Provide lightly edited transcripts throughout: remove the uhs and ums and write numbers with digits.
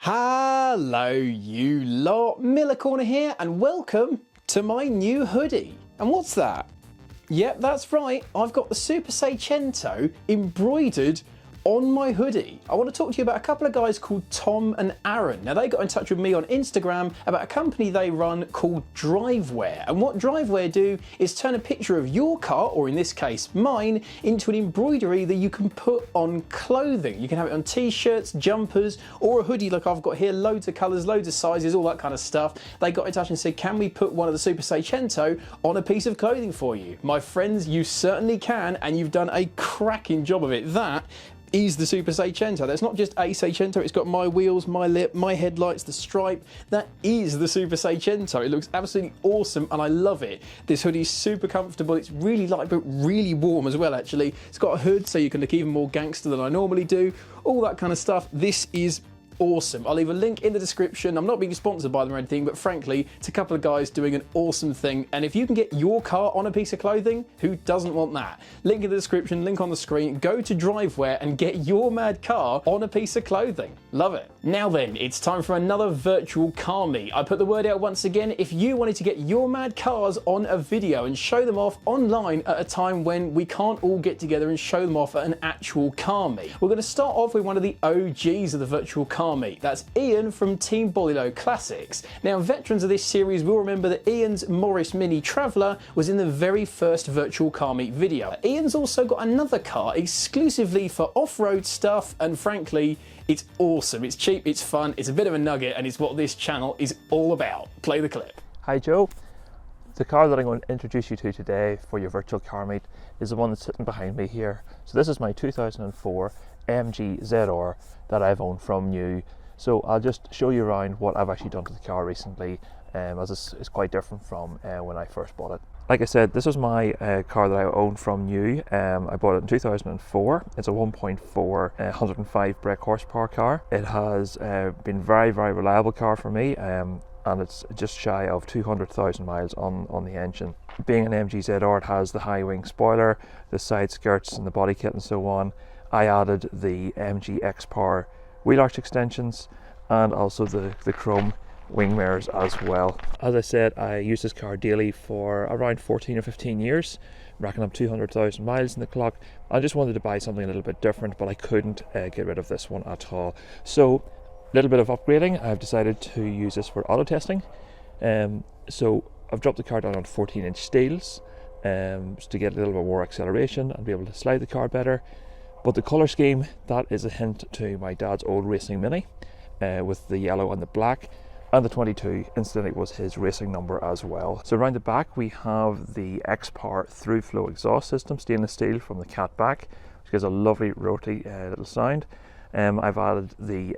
Hello you lot, Miller Corner here and welcome to my new hoodie. And what's that? Yep, that's right, I've got the Super Seicento embroidered on my hoodie. I want to talk to you about a couple of guys called Tom and Aaron. Now they got in touch with me on Instagram about a company they run called Driveware. And what Driveware do is turn a picture of your car, or in this case mine, into an embroidery that you can put on clothing. You can have it on t-shirts, jumpers, or a hoodie like I've got here, loads of colours, loads of sizes, all that kind of stuff. They got in touch and said, can we put one of the Super Seicento on a piece of clothing for you? My friends, you certainly can, and you've done a cracking job of it. That is the Super Seicento. That's not just a Seicento, it's got my wheels, my lip, my headlights, the stripe. That is the Super Seicento. It looks absolutely awesome and I love it. This hoodie is super comfortable, it's really light but really warm as well actually. It's got a hood so you can look even more gangster than I normally do, all that kind of stuff. This is awesome. I'll leave a link in the description. I'm not being sponsored by them or anything, but frankly, it's a couple of guys doing an awesome thing. And if you can get your car on a piece of clothing, who doesn't want that? Link in the description, link on the screen. Go to Driveware and get your mad car on a piece of clothing. Love it. Now then, it's time for another virtual car meet. I put the word out once again. If you wanted to get your mad cars on a video and show them off online at a time when we can't all get together and show them off at an actual car meet, we're going to start off with one of the OGs of the virtual car meet. That's Ian from Team Bollilo Classics. Now, veterans of this series will remember that Ian's Morris Mini Traveller was in the very first virtual car meet video. Ian's also got another car exclusively for off-road stuff, and frankly, it's awesome. It's cheap, it's fun, it's a bit of a nugget, and it's what this channel is all about. Play the clip. Hi Joe. The car that I'm going to introduce you to today for your virtual car meet is the one that's sitting behind me here. So this is my 2004 MG ZR that I've owned from new. So I'll just show you around what I've actually done to the car recently, as it's quite different from when I first bought it. Like I said, this was my car that I owned from new. I bought it in 2004. It's a 1.4 105 brake horsepower car. It has been very reliable car for me, and it's just shy of 200,000 miles on the engine. Being an MG ZR, it has the high wing spoiler, the side skirts and the body kit and so on. I added the MG X Power wheel arch extensions and also the chrome wing mirrors as well. As I said, I used this car daily for around 14 or 15 years, racking up 200,000 miles in the clock. I just wanted to buy something a little bit different, but I couldn't get rid of this one at all. So a little bit of upgrading. I've decided to use this for auto testing. So I've dropped the car down on 14-inch steels just to get a little bit more acceleration and be able to slide the car better. But the colour scheme, that is a hint to my dad's old racing Mini with the yellow and the black, and the 22 incidentally was his racing number as well. So around the back we have the X Power through flow exhaust system, stainless steel from the cat back, which gives a lovely rotary little sound. I've added the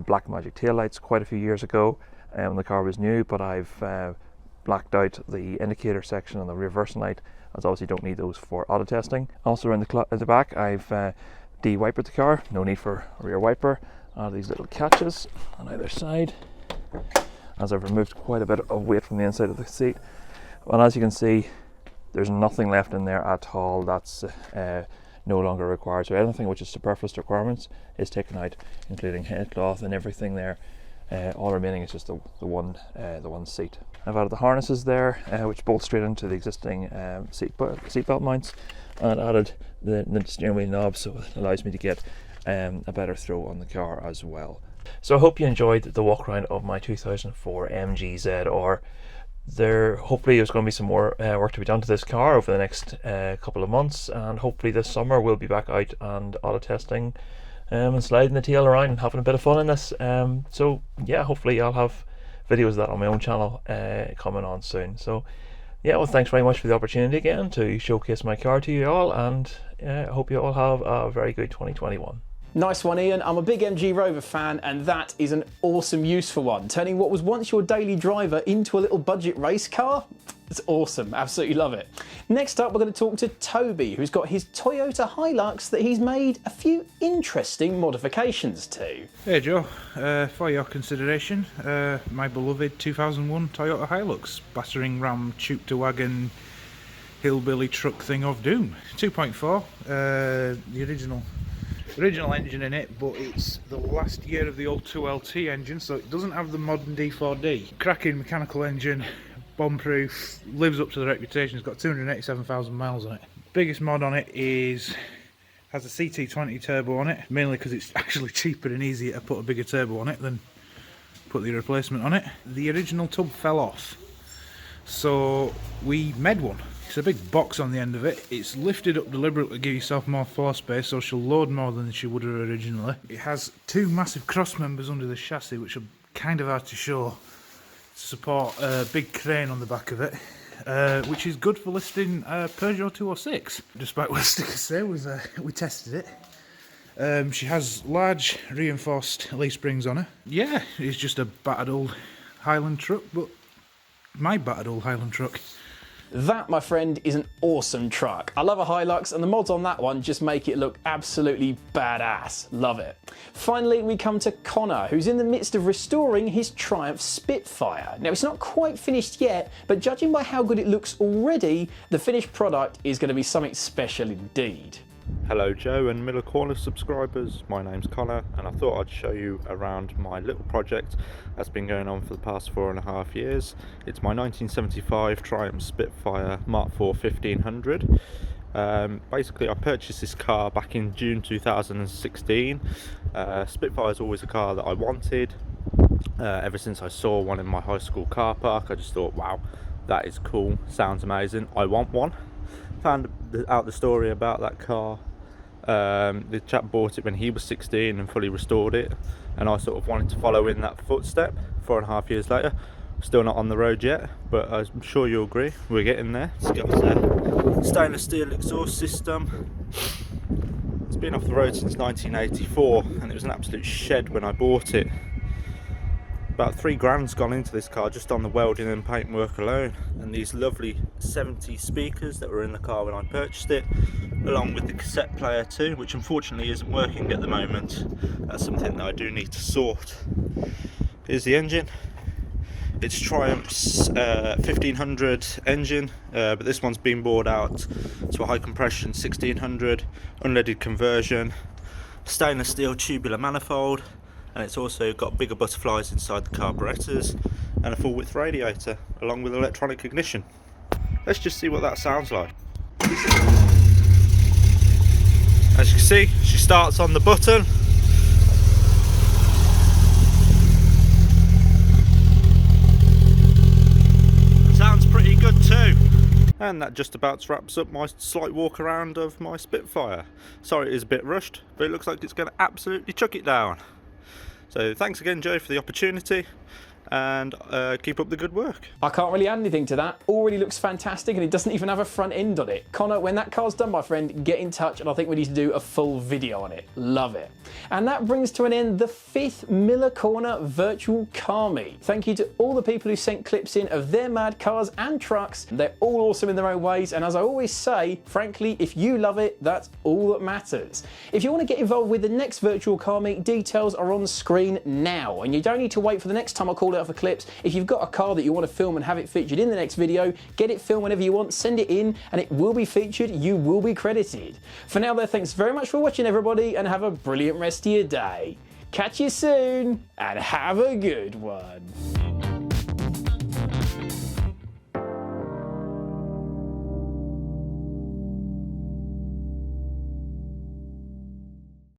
Black Magic taillights quite a few years ago when the car was new, but I've blacked out the indicator section and the reversing light, as obviously don't need those for auto testing. Also around the back I've de-wipered the car, no need for a rear wiper. Add these little catches on either side, as I've removed quite a bit of weight from the inside of the seat. And as you can see, there's nothing left in there at all that's no longer required. So anything which is superfluous requirements is taken out, including headcloth and everything there. All remaining is just the one seat. I've added the harnesses there, which bolt straight into the existing seatbelt mounts, and added the steering wheel knob, so it allows me to get a better throw on the car as well. So I hope you enjoyed the walk around of my 2004 MG ZR. Hopefully there's going to be some more work to be done to this car over the next couple of months, and hopefully this summer we'll be back out and auto testing and sliding the tail around and having a bit of fun in this. So yeah, hopefully I'll have videos of that on my own channel coming on soon. So yeah, well, thanks very much for the opportunity again to showcase my car to you all, and I hope you all have a very good 2021. Nice one, Ian. I'm a big MG Rover fan, and that is an awesome use for one. Turning what was once your daily driver into a little budget race car. It's awesome, absolutely love it. Next up, we're going to talk to Toby, who's got his Toyota Hilux that he's made a few interesting modifications to. Hey Joe, for your consideration, my beloved 2001 Toyota Hilux, battering ram, choop-to-wagon, hillbilly truck thing of doom. 2.4, the original Original engine in it, but it's the last year of the old 2LT engine, so it doesn't have the modern D4D. Cracking mechanical engine, bomb-proof, lives up to the reputation. It's got 287,000 miles on it. Biggest mod on it has a CT20 turbo on it, mainly because it's actually cheaper and easier to put a bigger turbo on it than put the replacement on it. The original tub fell off, so we made one. It's a big box on the end of it. It's lifted up deliberately to give yourself more floor space, so she'll load more than she would have originally. It has two massive cross members under the chassis, which are kind of hard to show, to support a big crane on the back of it, which is good for lifting Peugeot 206. Despite what stickers say, we tested it. She has large reinforced leaf springs on her. Yeah, it's just a battered old Highland truck, but my battered old Highland truck. That, my friend, is an awesome truck. I love a Hilux, and the mods on that one just make it look absolutely badass. Love it. Finally, we come to Connor, who's in the midst of restoring his Triumph Spitfire. Now, it's not quite finished yet, but judging by how good it looks already, the finished product is going to be something special indeed. Hello Joe and Miller Corner subscribers, my name's Connor and I thought I'd show you around my little project that's been going on for the past 4.5 years. It's my 1975 Triumph Spitfire Mark IV 1500. Basically I purchased this car back in June 2016. Spitfire is always a car that I wanted. Ever since I saw one in my high school car park, I just thought, wow, that is cool, sounds amazing, I want one. Found out the story about that car. The chap bought it when he was 16 and fully restored it, and I sort of wanted to follow in that footstep 4.5 years later. Still not on the road yet, but I'm sure you'll agree, we're getting there. It's got a stainless steel exhaust system. It's been off the road since 1984 and it was an absolute shed when I bought it. About 3 grand's gone into this car just on the welding and paintwork alone, and these lovely 70 speakers that were in the car when I purchased it, along with the cassette player too, which unfortunately isn't working at the moment. That's something that I do need to sort. Here's the engine. It's Triumph's 1500 engine, but this one's been bored out to a high compression 1600 unleaded conversion, stainless steel tubular manifold, and it's also got bigger butterflies inside the carburetors and a full width radiator along with electronic ignition. Let's just see what that sounds like. As you can see, she starts on the button. Sounds pretty good too. And that just about wraps up my slight walk around of my Spitfire. Sorry it is a bit rushed, but it looks like it's going to absolutely chuck it down. So thanks again Joe for the opportunity, and keep up the good work. I can't really add anything to that. Already looks fantastic, and it doesn't even have a front end on it. Connor, when that car's done, my friend, get in touch, and I think we need to do a full video on it. Love it. And that brings to an end the 5th Miller Corner virtual car meet. Thank you to all the people who sent clips in of their mad cars and trucks. They're all awesome in their own ways, and as I always say, frankly, if you love it, that's all that matters. If you want to get involved with the next virtual car meet, details are on screen now, and you don't need to wait for the next time I call it out for clips. If you've got a car that you want to film and have it featured in the next video, get it filmed whenever you want, send it in, and it will be featured, you will be credited. For now though, thanks very much for watching everybody, and have a brilliant rest of your day. Catch you soon, and have a good one.